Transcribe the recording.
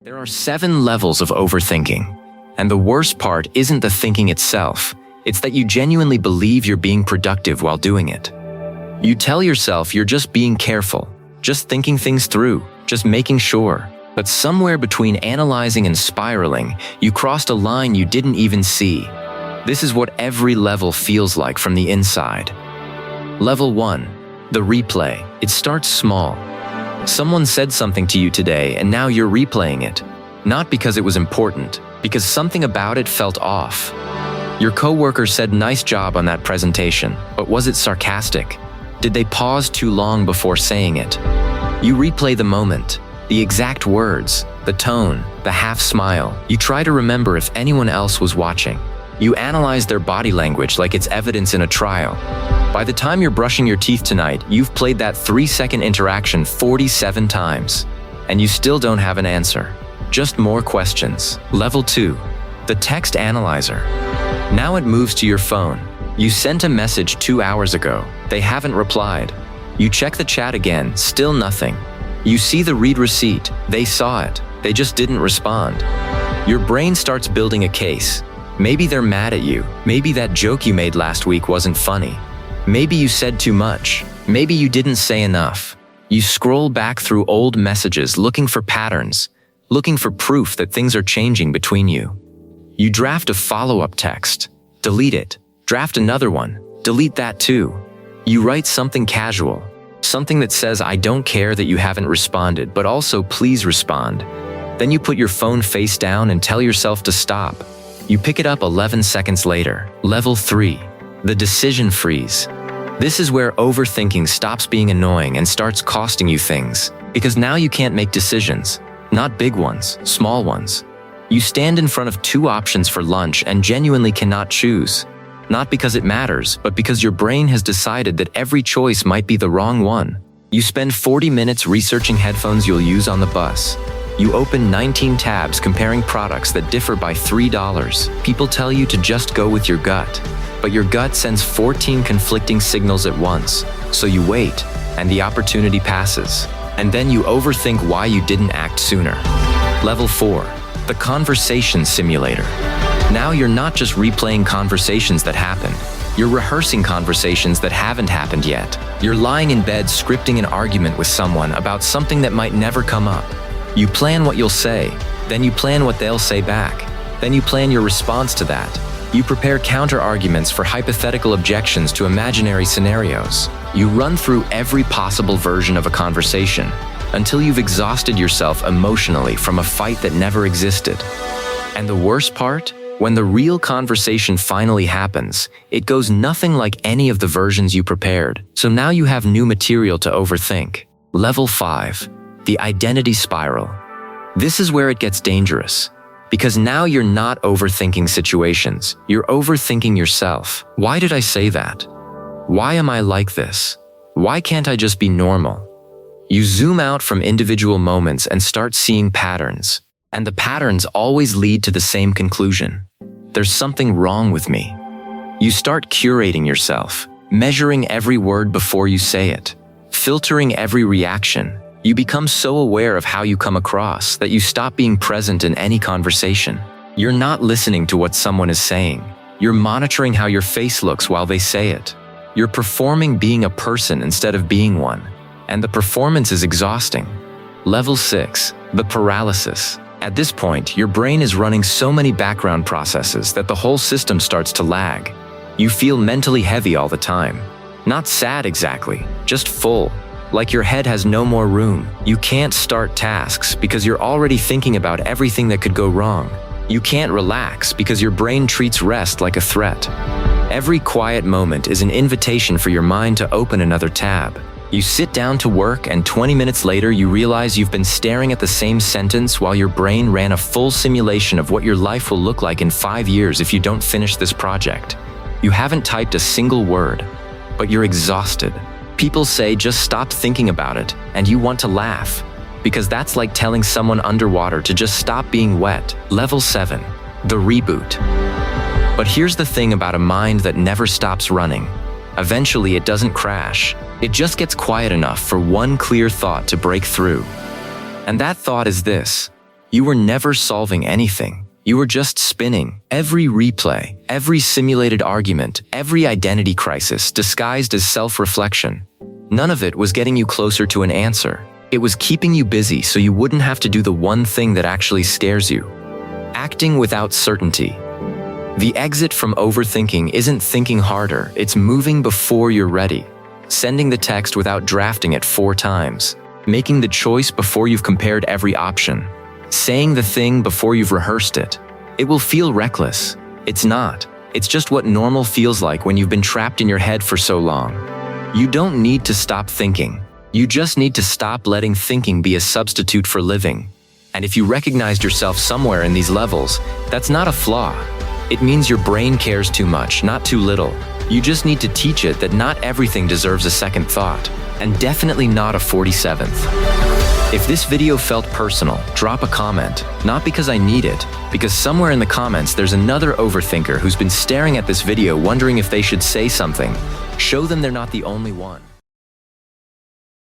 There are 7 levels of overthinking, and the worst part isn't the thinking itself, it's that you genuinely believe you're being productive while doing it. You tell yourself you're just being careful, just thinking things through, just making sure. But somewhere between analyzing and spiraling, you crossed a line you didn't even see. This is what every level feels like from the inside. Level 1. The replay. It starts small. Someone said something to you today and now you're replaying it. Not because it was important, because something about it felt off. Your coworker said nice job on that presentation, but was it sarcastic? Did they pause too long before saying it? You replay the moment, the exact words, the tone, the half smile. You try to remember if anyone else was watching. You analyze their body language like it's evidence in a trial. By the time you're brushing your teeth tonight, you've played that 3-second interaction 47 times. And you still don't have an answer. Just more questions. Level 2. The text analyzer. Now it moves to your phone. You sent a message 2 hours ago. They haven't replied. You check the chat again, still nothing. You see the read receipt. They saw it. They just didn't respond. Your brain starts building a case. Maybe they're mad at you. Maybe that joke you made last week wasn't funny. Maybe you said too much. Maybe you didn't say enough. You scroll back through old messages looking for patterns, looking for proof that things are changing between you. You draft a follow-up text. Delete it. Draft another one. Delete that too. You write something casual, something that says, I don't care that you haven't responded, but also please respond. Then you put your phone face down and tell yourself to stop. You pick it up 11 seconds later. Level 3. The decision freeze. This is where overthinking stops being annoying and starts costing you things. Because now you can't make decisions. Not big ones, small ones. You stand in front of 2 options for lunch and genuinely cannot choose. Not because it matters, but because your brain has decided that every choice might be the wrong one. You spend 40 minutes researching headphones you'll use on the bus. You open 19 tabs comparing products that differ by $3. People tell you to just go with your gut. But your gut sends 14 conflicting signals at once. So you wait, and the opportunity passes. And then you overthink why you didn't act sooner. Level 4. The conversation simulator. Now you're not just replaying conversations that happened. You're rehearsing conversations that haven't happened yet. You're lying in bed scripting an argument with someone about something that might never come up. You plan what you'll say, then you plan what they'll say back. Then you plan your response to that. You prepare counter-arguments for hypothetical objections to imaginary scenarios. You run through every possible version of a conversation until you've exhausted yourself emotionally from a fight that never existed. And the worst part? When the real conversation finally happens, it goes nothing like any of the versions you prepared. So now you have new material to overthink. Level 5. The identity spiral. This is where it gets dangerous. Because now you're not overthinking situations, you're overthinking yourself. Why did I say that? Why am I like this? Why can't I just be normal? You zoom out from individual moments and start seeing patterns. And the patterns always lead to the same conclusion. There's something wrong with me. You start curating yourself, measuring every word before you say it, filtering every reaction. You become so aware of how you come across that you stop being present in any conversation. You're not listening to what someone is saying. You're monitoring how your face looks while they say it. You're performing being a person instead of being one. And the performance is exhausting. Level 6. The paralysis. At this point, your brain is running so many background processes that the whole system starts to lag. You feel mentally heavy all the time. Not sad exactly, just full. Like your head has no more room. You can't start tasks because you're already thinking about everything that could go wrong. You can't relax because your brain treats rest like a threat. Every quiet moment is an invitation for your mind to open another tab. You sit down to work and 20 minutes later you realize you've been staring at the same sentence while your brain ran a full simulation of what your life will look like in 5 years if you don't finish this project. You haven't typed a single word, but you're exhausted. People say just stop thinking about it, and you want to laugh. Because that's like telling someone underwater to just stop being wet. Level 7. The reboot. But here's the thing about a mind that never stops running. Eventually it doesn't crash. It just gets quiet enough for one clear thought to break through. And that thought is this: You were never solving anything. You were just spinning. Every replay, every simulated argument, every identity crisis disguised as self-reflection. None of it was getting you closer to an answer. It was keeping you busy so you wouldn't have to do the one thing that actually scares you. Acting without certainty. The exit from overthinking isn't thinking harder, it's moving before you're ready. Sending the text without drafting it 4 times. Making the choice before you've compared every option. Saying the thing before you've rehearsed it. It will feel reckless. It's not. It's just what normal feels like when you've been trapped in your head for so long. You don't need to stop thinking. You just need to stop letting thinking be a substitute for living. And if you recognized yourself somewhere in these levels, that's not a flaw. It means your brain cares too much, not too little. You just need to teach it that not everything deserves a second thought, and definitely not a 47th. If this video felt personal, drop a comment, not because I need it, because somewhere in the comments there's another overthinker who's been staring at this video wondering if they should say something. Show them they're not the only one.